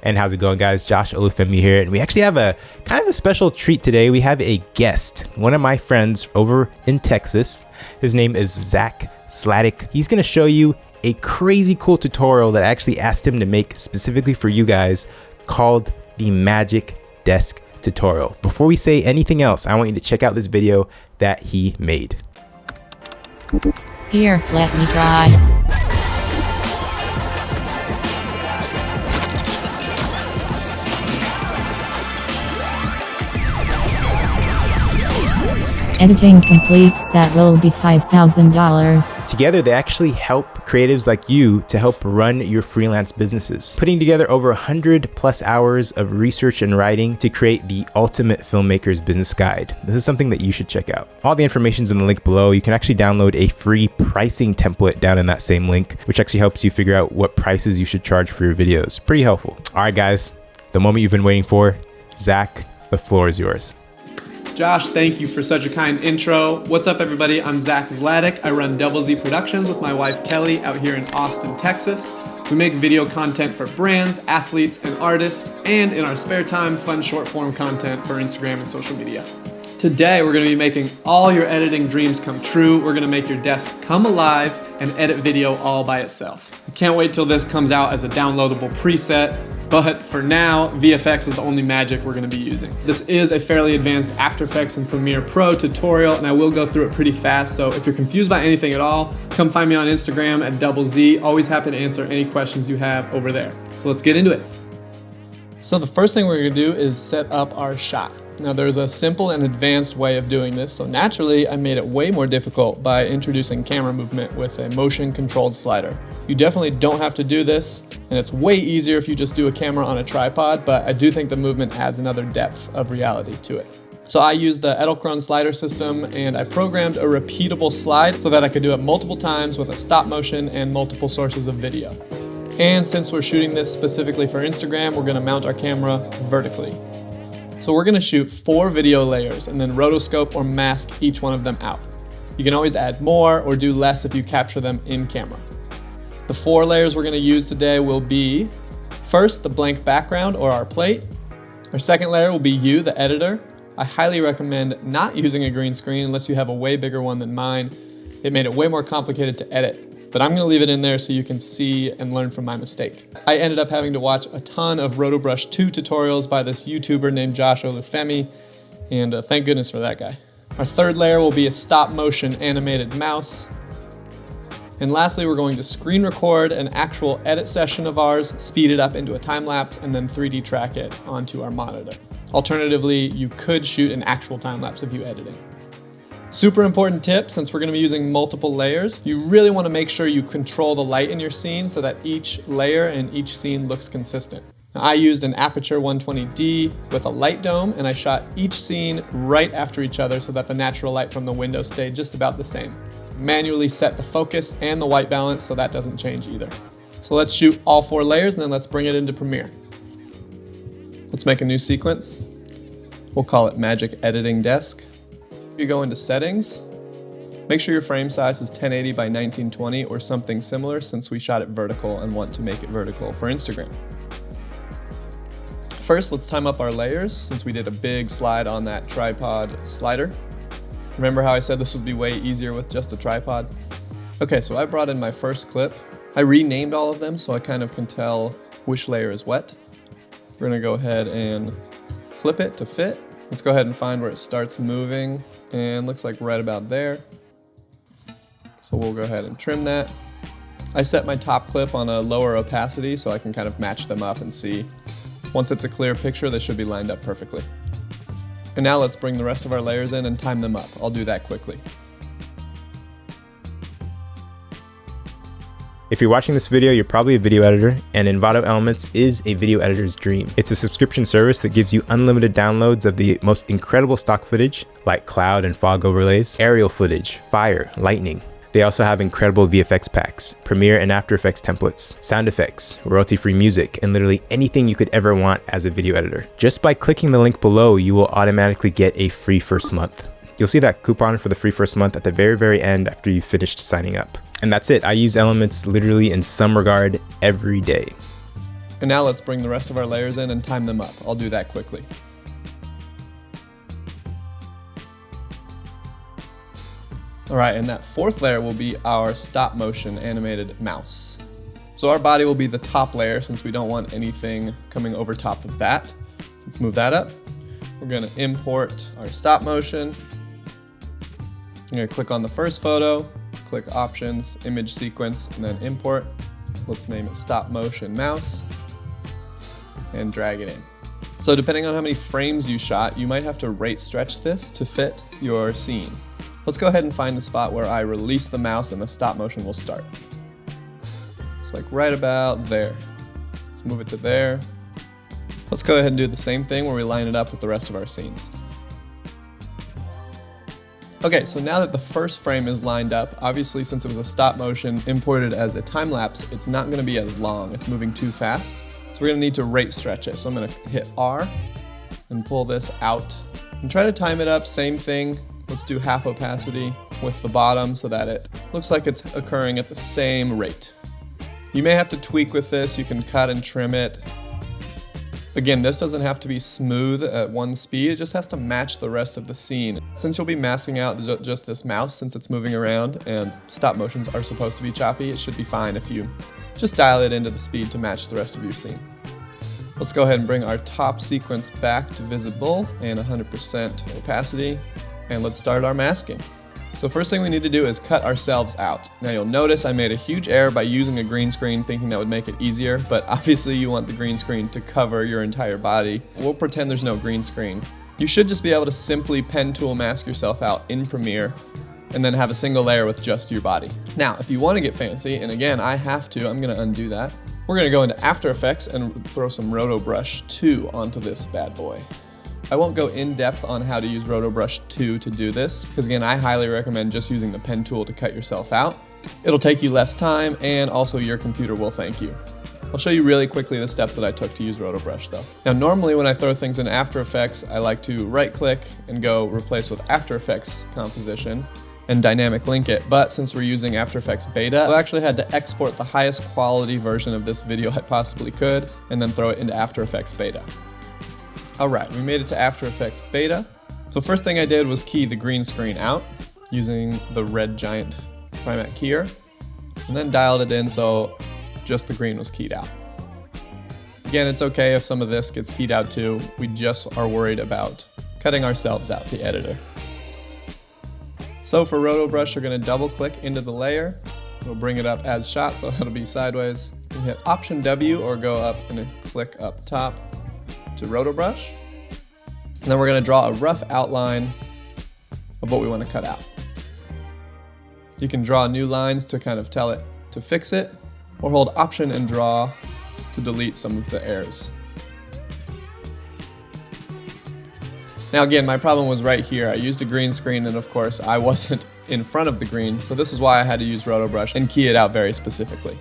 And how's it going, guys? Josh Olufemii here, and we actually have a kind of a special treat today. We have a guest, one of my friends over in Texas. His name is Zac Zlatic. He's gonna show you a crazy cool tutorial that I actually asked him to make specifically for you guys called the Magic Desk tutorial. Before we say anything else, I want you to check out this video that he made. Here, let me try. Editing complete. That will be $5,000. Together, they actually help creatives like you to help run your freelance businesses, putting together over 100+ hours of research and writing to create the ultimate filmmaker's business guide. This is something that you should check out. All the information is in the link below. You can actually download a free pricing template down in that same link, which actually helps you figure out what prices you should charge for your videos. Pretty helpful. All right, guys, the moment you've been waiting for. Zac, the floor is yours. Josh, thank you for such a kind intro. What's up, everybody? I'm Zac Zlatic. I run Double Z Productions with my wife, Kelly, out here in Austin, Texas. We make video content for brands, athletes, and artists, and in our spare time, fun short-form content for Instagram and social media. Today, we're going to be making all your editing dreams come true. We're going to make your desk come alive and edit video all by itself. I can't wait till this comes out as a downloadable preset. But for now, VFX is the only magic we're going to be using. This is a fairly advanced After Effects and Premiere Pro tutorial, and I will go through it pretty fast. So if you're confused by anything at all, come find me on Instagram at Double Z. Always happy to answer any questions you have over there. So let's get into it. So the first thing we're going to do is set up our shot. Now there's a simple and advanced way of doing this, so naturally I made it way more difficult by introducing camera movement with a motion controlled slider. You definitely don't have to do this, and it's way easier if you just do a camera on a tripod, but I do think the movement adds another depth of reality to it. So I used the Edelkrone slider system, and I programmed a repeatable slide so that I could do it multiple times with a stop motion and multiple sources of video. And since we're shooting this specifically for Instagram, we're going to mount our camera vertically. So we're going to shoot 4 video layers and then rotoscope or mask each one of them out. You can always add more or do less if you capture them in camera. The 4 layers we're going to use today will be, first, the blank background or our plate. Our second layer will be you, the editor. I highly recommend not using a green screen unless you have a way bigger one than mine. It made it way more complicated to edit. But I'm gonna leave it in there so you can see and learn from my mistake. I ended up having to watch a ton of RotoBrush 2 tutorials by this YouTuber named Josh Olufemii, and thank goodness for that guy. Our third layer will be a stop motion animated mouse. And lastly, we're going to screen record an actual edit session of ours, speed it up into a time lapse, and then 3D track it onto our monitor. Alternatively, you could shoot an actual time lapse of you editing. Super important tip, since we're going to be using multiple layers, you really want to make sure you control the light in your scene so that each layer and each scene looks consistent. Now, I used an Aperture 120D with a light dome, and I shot each scene right after each other so that the natural light from the window stayed just about the same. Manually set the focus and the white balance so that doesn't change either. So let's shoot all 4 layers and then let's bring it into Premiere. Let's make a new sequence. We'll call it Magic Editing Desk. You go into settings, make sure your frame size is 1080 by 1920 or something similar since we shot it vertical and want to make it vertical for Instagram. First, let's time up our layers since we did a big slide on that tripod slider. Remember how I said this would be way easier with just a tripod? Okay, so I brought in my first clip. I renamed all of them so I kind of can tell which layer is what. We're gonna go ahead and flip it to fit. Let's go ahead and find where it starts moving, and looks like right about there. So we'll go ahead and trim that. I set my top clip on a lower opacity so I can kind of match them up and see. Once it's a clear picture, they should be lined up perfectly. And now let's bring the rest of our layers in and time them up. I'll do that quickly. If you're watching this video, you're probably a video editor, and Envato Elements is a video editor's dream. It's a subscription service that gives you unlimited downloads of the most incredible stock footage, like cloud and fog overlays, aerial footage, fire, lightning. They also have incredible VFX packs, Premiere and After Effects templates, sound effects, royalty-free music, and literally anything you could ever want as a video editor. Just by clicking the link below, you will automatically get a free first month. You'll see that coupon for the free first month at the very end after you've finished signing up. And that's it. I use Elements literally in some regard every day. And now let's bring the rest of our layers in and time them up. I'll do that quickly. Alright, and that fourth layer will be our stop motion animated mouse. So our body will be the top layer since we don't want anything coming over top of that. Let's move that up. We're going to import our stop motion. I'm going to click on the first photo, click Options, Image Sequence, and then Import. Let's name it Stop Motion Mouse, and drag it in. So depending on how many frames you shot, you might have to rate stretch this to fit your scene. Let's go ahead and find the spot where I release the mouse and the stop motion will start. It's like right about there. Let's move it to there. Let's go ahead and do the same thing where we line it up with the rest of our scenes. Okay, so now that the first frame is lined up, obviously since it was a stop motion imported as a time lapse, it's not going to be as long. It's moving too fast. So we're going to need to rate stretch it. So I'm going to hit R and pull this out and try to time it up. Same thing. Let's do half opacity with the bottom so that it looks like it's occurring at the same rate. You may have to tweak with this. You can cut and trim it. Again, this doesn't have to be smooth at one speed, it just has to match the rest of the scene. Since you'll be masking out just this mouse since it's moving around and stop motions are supposed to be choppy, it should be fine if you just dial it into the speed to match the rest of your scene. Let's go ahead and bring our top sequence back to visible and 100% opacity, and let's start our masking. So first thing we need to do is cut ourselves out. Now you'll notice I made a huge error by using a green screen thinking that would make it easier, but obviously you want the green screen to cover your entire body. We'll pretend there's no green screen. You should just be able to simply pen tool mask yourself out in Premiere and then have a single layer with just your body. Now, if you want to get fancy, and again, I have to, I'm gonna undo that. We're gonna go into After Effects and throw some Roto Brush 2 onto this bad boy. I won't go in depth on how to use Roto Brush 2 to do this, because again, I highly recommend just using the pen tool to cut yourself out. It'll take you less time, and also your computer will thank you. I'll show you really quickly the steps that I took to use Roto Brush though. Now normally when I throw things in After Effects, I like to right click and go replace with After Effects composition and dynamic link it, but since we're using After Effects Beta, I actually had to export the highest quality version of this video I possibly could, and then throw it into After Effects Beta. Alright, we made it to After Effects Beta. So first thing I did was key the green screen out using the red giant Primac keyer, and then dialed it in so just the green was keyed out. Again, it's okay if some of this gets keyed out too. We just are worried about cutting ourselves out, the editor. So for Roto Brush, you're going to double click into the layer. We'll bring it up as shot so it'll be sideways. You hit Option W or go up and click up top to Roto Brush. And then we're going to draw a rough outline of what we want to cut out. You can draw new lines to kind of tell it to fix it, or hold Option and Draw to delete some of the errors. Now again, my problem was right here. I used a green screen and of course I wasn't in front of the green, so this is why I had to use Roto Brush and key it out very specifically.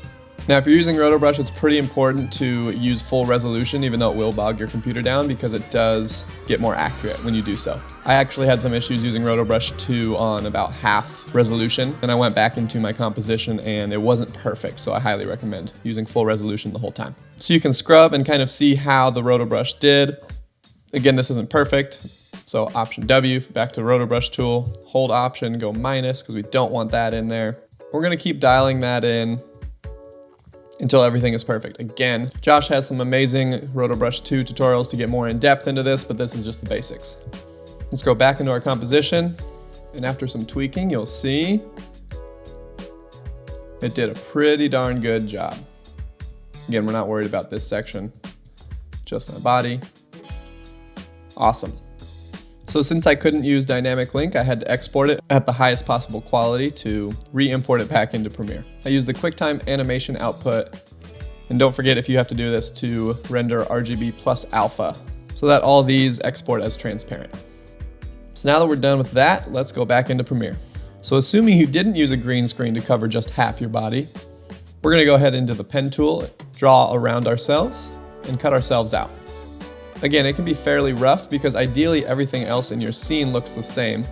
Now if you're using Roto Brush, it's pretty important to use full resolution, even though it will bog your computer down, because it does get more accurate when you do so. I actually had some issues using Roto Brush 2 on about half resolution, and I went back into my composition and it wasn't perfect, so I highly recommend using full resolution the whole time. So you can scrub and kind of see how the Roto Brush did. Again, this isn't perfect, so Option W, back to Roto Brush tool, hold Option, go minus, because we don't want that in there. We're going to keep dialing that in until everything is perfect. Again, Josh has some amazing Roto Brush 2 tutorials to get more in depth into this, but this is just the basics. Let's go back into our composition, and after some tweaking, you'll see it did a pretty darn good job. Again, we're not worried about this section, just my body. Awesome. So since I couldn't use Dynamic Link, I had to export it at the highest possible quality to re-import it back into Premiere. I used the QuickTime animation output, and don't forget if you have to do this to render RGB plus alpha, so that all these export as transparent. So now that we're done with that, let's go back into Premiere. So assuming you didn't use a green screen to cover just half your body, we're gonna go ahead into the pen tool, draw around ourselves, and cut ourselves out. Again, it can be fairly rough because ideally everything else in your scene looks the same.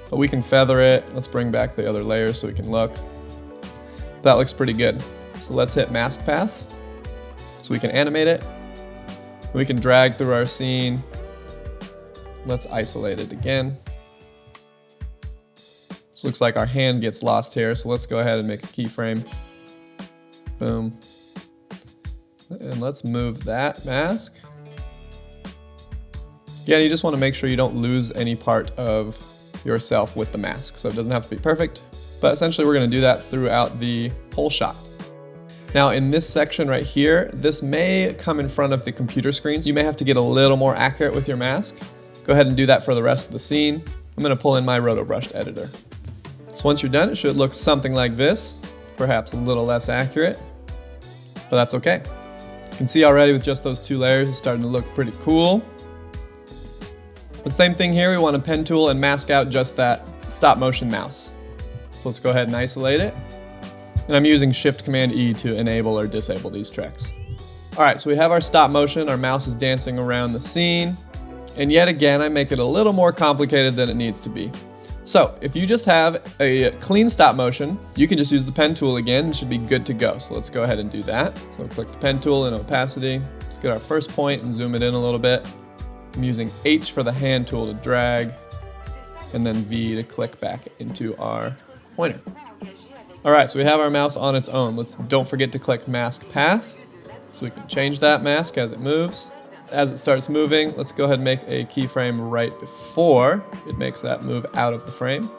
But we can feather it. Let's bring back the other layers so we can look. That looks pretty good. So let's hit Mask Path. So we can animate it. We can drag through our scene. Let's isolate it again. This looks like our hand gets lost here, so let's go ahead and make a keyframe. Boom. And let's move that mask. Again, you just want to make sure you don't lose any part of yourself with the mask, so it doesn't have to be perfect, but essentially we're going to do that throughout the whole shot. Now in this section right here, this may come in front of the computer screen, so you may have to get a little more accurate with your mask. Go ahead and do that for the rest of the scene. I'm going to pull in my roto-brushed editor. So once you're done, it should look something like this, perhaps a little less accurate, but that's okay. You can see already with just those 2 layers, it's starting to look pretty cool. But same thing here, we want to pen tool and mask out just that stop motion mouse. So let's go ahead and isolate it. And I'm using Shift-Command-E to enable or disable these tracks. Alright, so we have our stop motion, our mouse is dancing around the scene. And yet again, I make it a little more complicated than it needs to be. So if you just have a clean stop motion, you can just use the pen tool again and should be good to go. So let's go ahead and do that. So click the pen tool in opacity. Let's get our first point and zoom it in a little bit. I'm using H for the hand tool to drag, and then V to click back into our pointer. Alright, so we have our mouse on its own. Don't forget to click mask path, so we can change that mask as it moves. As it starts moving, let's go ahead and make a keyframe right before it makes that move out of the frame.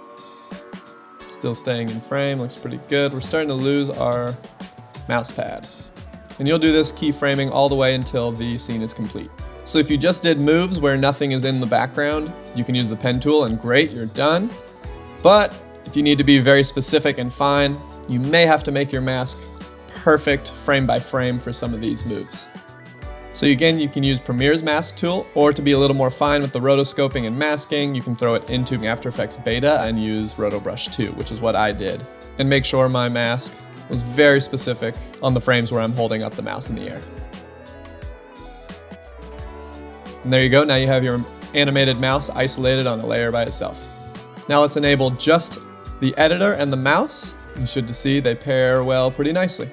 Still staying in frame, looks pretty good. We're starting to lose our mouse pad. And you'll do this keyframing all the way until the scene is complete. So if you just did moves where nothing is in the background, you can use the pen tool and great, you're done. But if you need to be very specific and fine, you may have to make your mask perfect frame by frame for some of these moves. So again, you can use Premiere's mask tool, or to be a little more fine with the rotoscoping and masking, you can throw it into After Effects Beta and use RotoBrush 2, which is what I did. And make sure my mask was very specific on the frames where I'm holding up the mouse in the air. And there you go, now you have your animated mouse isolated on a layer by itself. Now let's enable just the editor and the mouse. You should see they pair well pretty nicely.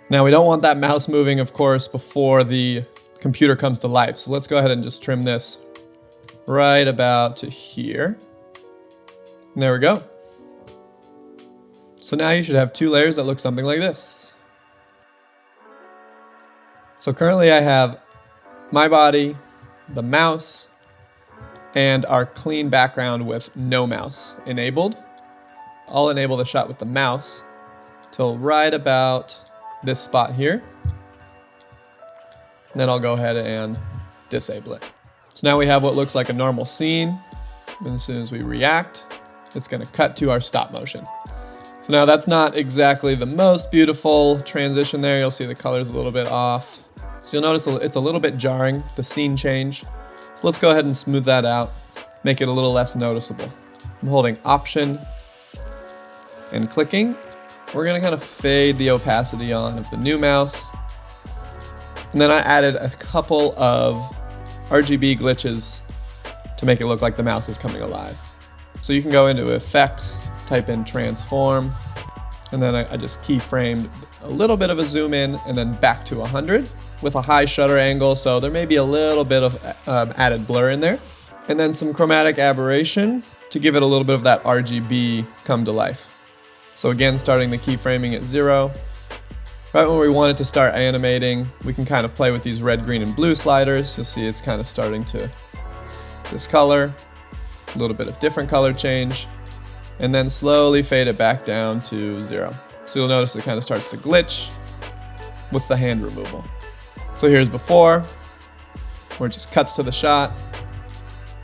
Now we don't want that mouse moving, of course, before the computer comes to life. So let's go ahead and just trim this right about to here. And there we go. So now you should have 2 layers that look something like this. So currently I have my body, the mouse, and our clean background with no mouse enabled. I'll enable the shot with the mouse till right about this spot here. And then I'll go ahead and disable it. So now we have what looks like a normal scene. And as soon as we react, it's going to cut to our stop motion. So now that's not exactly the most beautiful transition there. You'll see the color's a little bit off. So you'll notice it's a little bit jarring, the scene change. So let's go ahead and smooth that out, make it a little less noticeable. I'm holding Option and clicking. We're going to kind of fade the opacity on of the new mouse. And then I added a couple of RGB glitches to make it look like the mouse is coming alive. So you can go into Effects, type in Transform, and then I just keyframed a little bit of a zoom in and then back to 100 with a high shutter angle, so there may be a little bit of added blur in there. And then some chromatic aberration to give it a little bit of that RGB come to life. So again, starting the keyframing at 0. Right when we want it to start animating, we can kind of play with these red, green, and blue sliders. You'll see it's kind of starting to discolor, a little bit of different color change, and then slowly fade it back down to 0. So you'll notice it kind of starts to glitch with the hand removal. So here's before, where it just cuts to the shot,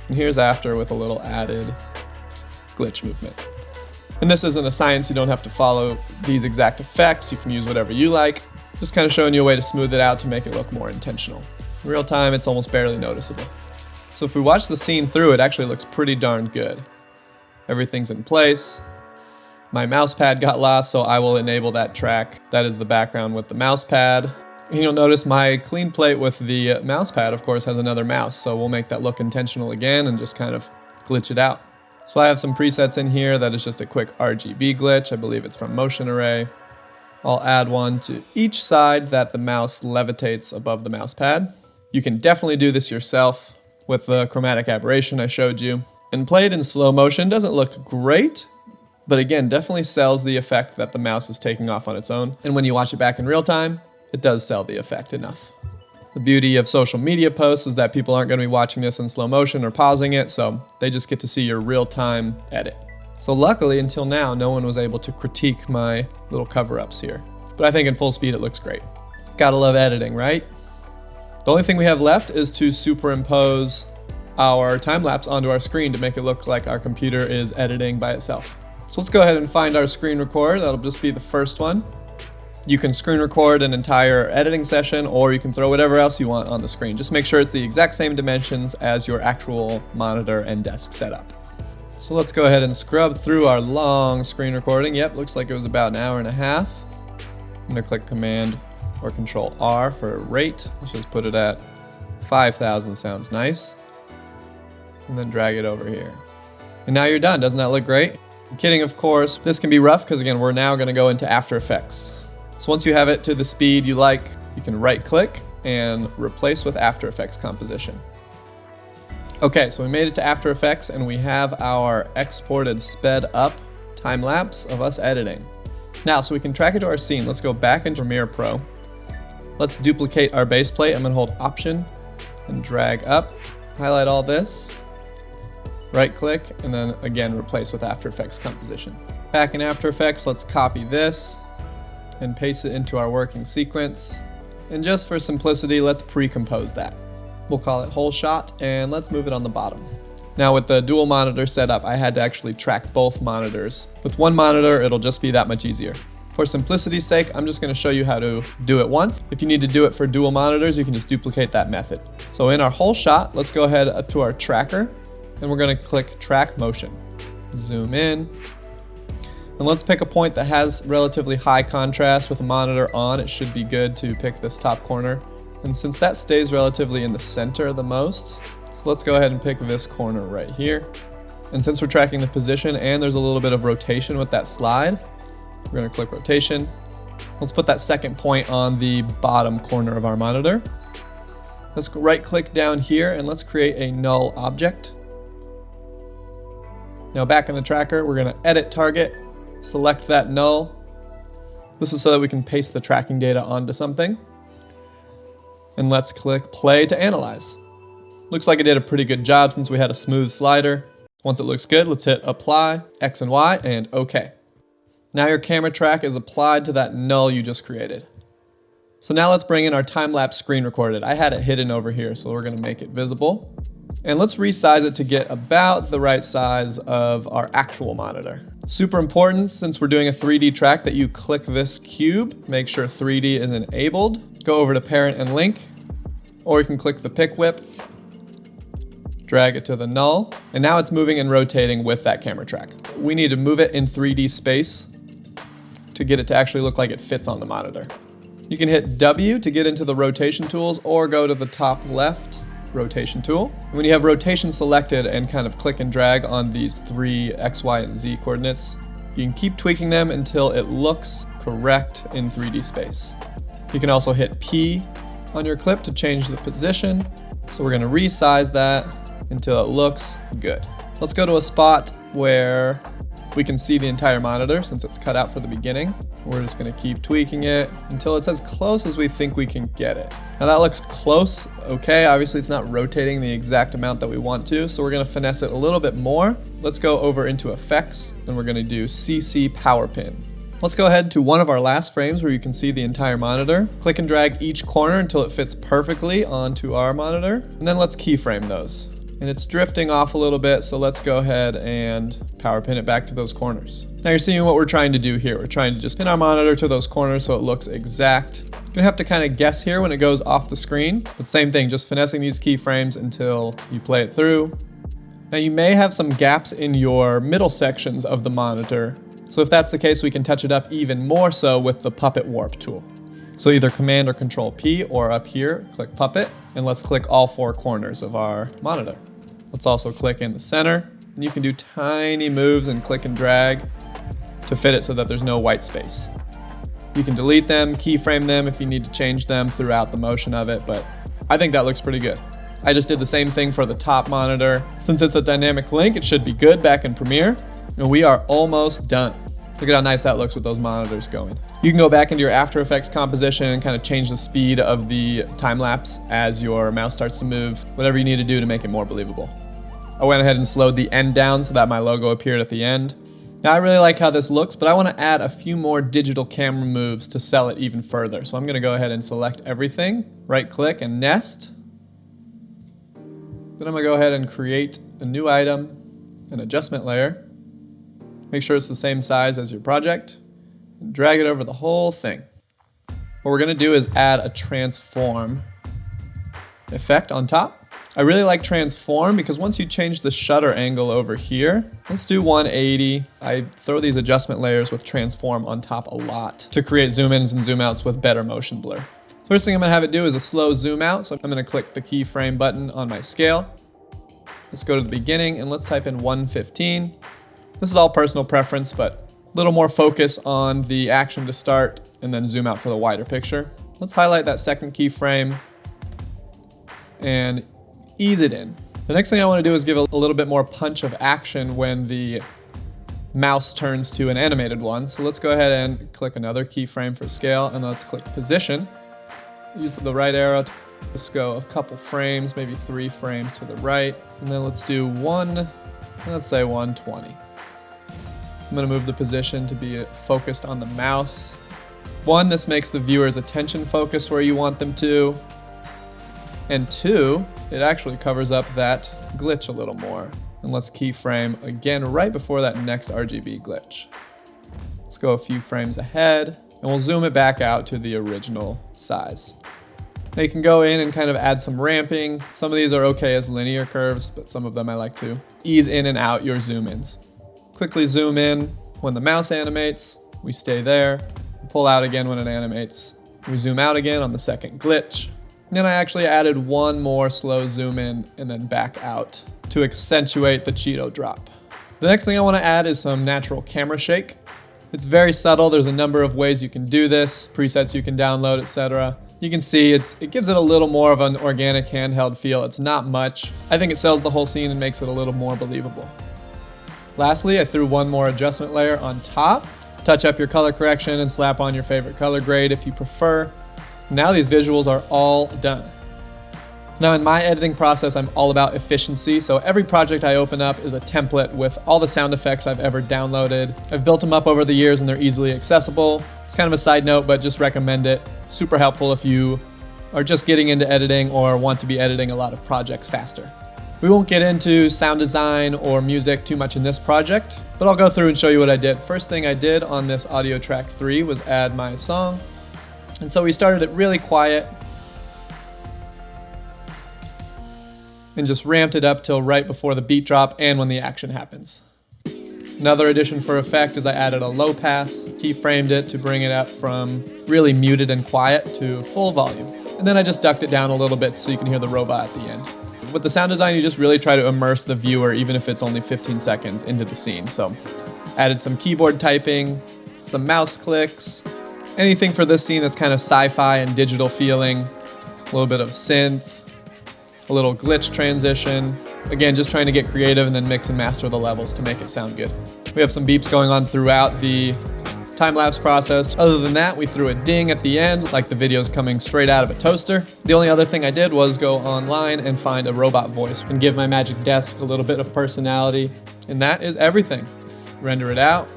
and here's after with a little added glitch movement. And this isn't a science, you don't have to follow these exact effects, you can use whatever you like. Just kind of showing you a way to smooth it out to make it look more intentional. In real time, it's almost barely noticeable. So if we watch the scene through, it actually looks pretty darn good. Everything's in place. My mouse pad got lost, so I will enable that track. That is the background with the mouse pad. And you'll notice my clean plate with the mouse pad, of course, has another mouse, so we'll make that look intentional again and just kind of glitch it out. So I have some presets in here that is just a quick RGB glitch. I believe it's from Motion Array. I'll add one to each side that the mouse levitates above the mouse pad. You can definitely do this yourself with the chromatic aberration I showed you. And played in slow motion doesn't look great, but again, definitely sells the effect that the mouse is taking off on its own. And when you watch it back in real time, it does sell the effect enough. The beauty of social media posts is that people aren't going to be watching this in slow motion or pausing it, so they just get to see your real-time edit. So luckily, until now, no one was able to critique my little cover-ups here. But I think in full speed it looks great. Gotta love editing, right? The only thing we have left is to superimpose our time-lapse onto our screen to make it look like our computer is editing by itself. So let's go ahead and find our screen record. That'll just be the first one. You can screen record an entire editing session, or you can throw whatever else you want on the screen. Just make sure it's the exact same dimensions as your actual monitor and desk setup. So let's go ahead and scrub through our long screen recording. Yep, looks like it was about an hour and a half. I'm gonna click Command or Control R for rate. Let's just put it at 5,000, sounds nice. And then drag it over here. And now you're done, doesn't that look great? I'm kidding, of course. This can be rough because again, we're now gonna go into After Effects. So once you have it to the speed you like, you can right click and replace with After Effects composition. Okay, so we made it to After Effects and we have our exported sped up time lapse of us editing. Now, so we can track it to our scene, let's go back into Premiere Pro. Let's duplicate our base plate. I'm gonna hold Option and drag up, highlight all this, right click, and then again replace with After Effects composition. Back in After Effects, let's copy this and paste it into our working sequence. And just for simplicity, let's pre-compose that. We'll call it whole shot, and let's move it on the bottom. Now with the dual monitor setup, I had to actually track both monitors. With one monitor, it'll just be that much easier. For simplicity's sake, I'm just gonna show you how to do it once. If you need to do it for dual monitors, you can just duplicate that method. So in our whole shot, let's go ahead up to our tracker, and we're gonna click Track Motion. Zoom in. And let's pick a point that has relatively high contrast with the monitor on. It should be good to pick this top corner. And since that stays relatively in the center the most, so let's go ahead and pick this corner right here. And since we're tracking the position and there's a little bit of rotation with that slide, we're gonna click Rotation. Let's put that second point on the bottom corner of our monitor. Let's right click down here and let's create a null object. Now back in the tracker, we're gonna edit target, select that null. This is so that we can paste the tracking data onto something. And let's click play to analyze. Looks like it did a pretty good job since we had a smooth slider. Once it looks good, let's hit apply, X and Y, and OK. Now your camera track is applied to that null you just created. So now let's bring in our time-lapse screen recorded. I had it hidden over here, so we're gonna make it visible. And let's resize it to get about the right size of our actual monitor. Super important, since we're doing a 3D track, that you click this cube, make sure 3D is enabled, go over to Parent and Link, or you can click the pick whip, drag it to the null, and now it's moving and rotating with that camera track. We need to move it in 3D space to get it to actually look like it fits on the monitor. You can hit W to get into the rotation tools, or go to the top left rotation tool. When you have rotation selected and kind of click and drag on these 3 X, Y, and Z coordinates, you can keep tweaking them until it looks correct in 3D space. You can also hit P on your clip to change the position. So we're gonna resize that until it looks good. Let's go to a spot where we can see the entire monitor since it's cut out for the beginning. We're just gonna keep tweaking it until it's as close as we think we can get it. Now that looks close, okay. Obviously it's not rotating the exact amount that we want to, so we're gonna finesse it a little bit more. Let's go over into Effects, and we're gonna do CC Power Pin. Let's go ahead to one of our last frames where you can see the entire monitor. Click and drag each corner until it fits perfectly onto our monitor, and then let's keyframe those. And it's drifting off a little bit, so let's go ahead and power pin it back to those corners. Now you're seeing what we're trying to do here. We're trying to just pin our monitor to those corners so it looks exact. You're gonna have to kind of guess here when it goes off the screen, but same thing, just finessing these keyframes until you play it through. Now you may have some gaps in your middle sections of the monitor, so if that's the case, we can touch it up even more so with the Puppet Warp tool. So either Command or Control P, or up here, click Puppet, and let's click all 4 corners of our monitor. Let's also click in the center, and you can do tiny moves and click and drag to fit it so that there's no white space. You can delete them, keyframe them if you need to change them throughout the motion of it, but I think that looks pretty good. I just did the same thing for the top monitor. Since it's a dynamic link, it should be good back in Premiere. And we are almost done. Look at how nice that looks with those monitors going. You can go back into your After Effects composition and kind of change the speed of the time-lapse as your mouse starts to move, whatever you need to do to make it more believable. I went ahead and slowed the end down so that my logo appeared at the end. Now I really like how this looks, but I want to add a few more digital camera moves to sell it even further. So I'm going to go ahead and select everything, right click and nest. Then I'm going to go ahead and create a new item, an adjustment layer. Make sure it's the same size as your project, and drag it over the whole thing. What we're going to do is add a transform effect on top. I really like transform because once you change the shutter angle over here, let's do 180. I throw these adjustment layers with transform on top a lot to create zoom ins and zoom outs with better motion blur. First thing I'm gonna have it do is a slow zoom out. So I'm gonna click the keyframe button on my scale. Let's go to the beginning and let's type in 115. This is all personal preference, but a little more focus on the action to start and then zoom out for the wider picture. Let's highlight that second keyframe and ease it in. The next thing I want to do is give a little bit more punch of action when the mouse turns to an animated one. So let's go ahead and click another keyframe for scale and let's click position. Use the right arrow to just go a couple frames, maybe 3 frames to the right. And then let's do let's say 120. I'm going to move the position to be focused on the mouse. 1, this makes the viewer's attention focus where you want them to. And 2, it actually covers up that glitch a little more. And let's keyframe again right before that next RGB glitch. Let's go a few frames ahead and we'll zoom it back out to the original size. Now you can go in and kind of add some ramping. Some of these are okay as linear curves, but some of them I like to ease in and out your zoom ins. Quickly zoom in when the mouse animates, we stay there, pull out again when it animates. We zoom out again on the second glitch. Then I actually added one more slow zoom in and then back out to accentuate the Cheeto drop. The next thing I want to add is some natural camera shake. It's very subtle. There's a number of ways you can do this, presets you can download, etc. You can see it gives it a little more of an organic handheld feel. It's not much. I think it sells the whole scene and makes it a little more believable. Lastly, I threw one more adjustment layer on top. Touch up your color correction and slap on your favorite color grade if you prefer. Now these visuals are all done. Now in my editing process, I'm all about efficiency, so every project I open up is a template with all the sound effects I've ever downloaded. I've built them up over the years and they're easily accessible. It's kind of a side note, but just recommend it. Super helpful if you are just getting into editing or want to be editing a lot of projects faster. We won't get into sound design or music too much in this project, but I'll go through and show you what I did. First thing I did on this audio track 3 was add my song. And so we started it really quiet and just ramped it up till right before the beat drop and when the action happens. Another addition for effect is I added a low pass, keyframed it to bring it up from really muted and quiet to full volume. And then I just ducked it down a little bit so you can hear the robot at the end. With the sound design, you just really try to immerse the viewer, even if it's only 15 seconds into the scene. So added some keyboard typing, some mouse clicks, anything for this scene that's kind of sci-fi and digital feeling, a little bit of synth, a little glitch transition. Again, just trying to get creative and then mix and master the levels to make it sound good. We have some beeps going on throughout the time-lapse process. Other than that, we threw a ding at the end, like the video's coming straight out of a toaster. The only other thing I did was go online and find a robot voice and give my Magic Desk a little bit of personality. And that is everything. Render it out.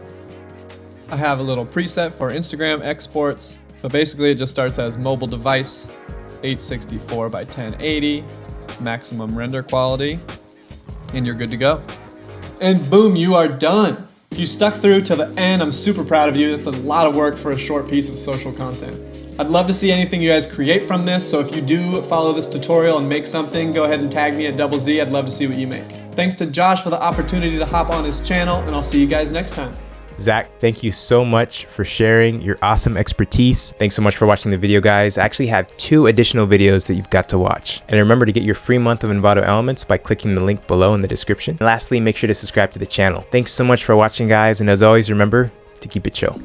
I have a little preset for Instagram exports, but basically it just starts as mobile device, 864 by 1080, maximum render quality, and you're good to go. And boom, you are done. If you stuck through to the end, I'm super proud of you. That's a lot of work for a short piece of social content. I'd love to see anything you guys create from this, so if you do follow this tutorial and make something, go ahead and tag me at Double Z. I'd love to see what you make. Thanks to Josh for the opportunity to hop on his channel, and I'll see you guys next time. Zach, thank you so much for sharing your awesome expertise. Thanks so much for watching the video, guys. I actually have 2 additional videos that you've got to watch. And remember to get your free month of Envato Elements by clicking the link below in the description. And lastly, make sure to subscribe to the channel. Thanks so much for watching, guys. And as always, remember to keep it chill.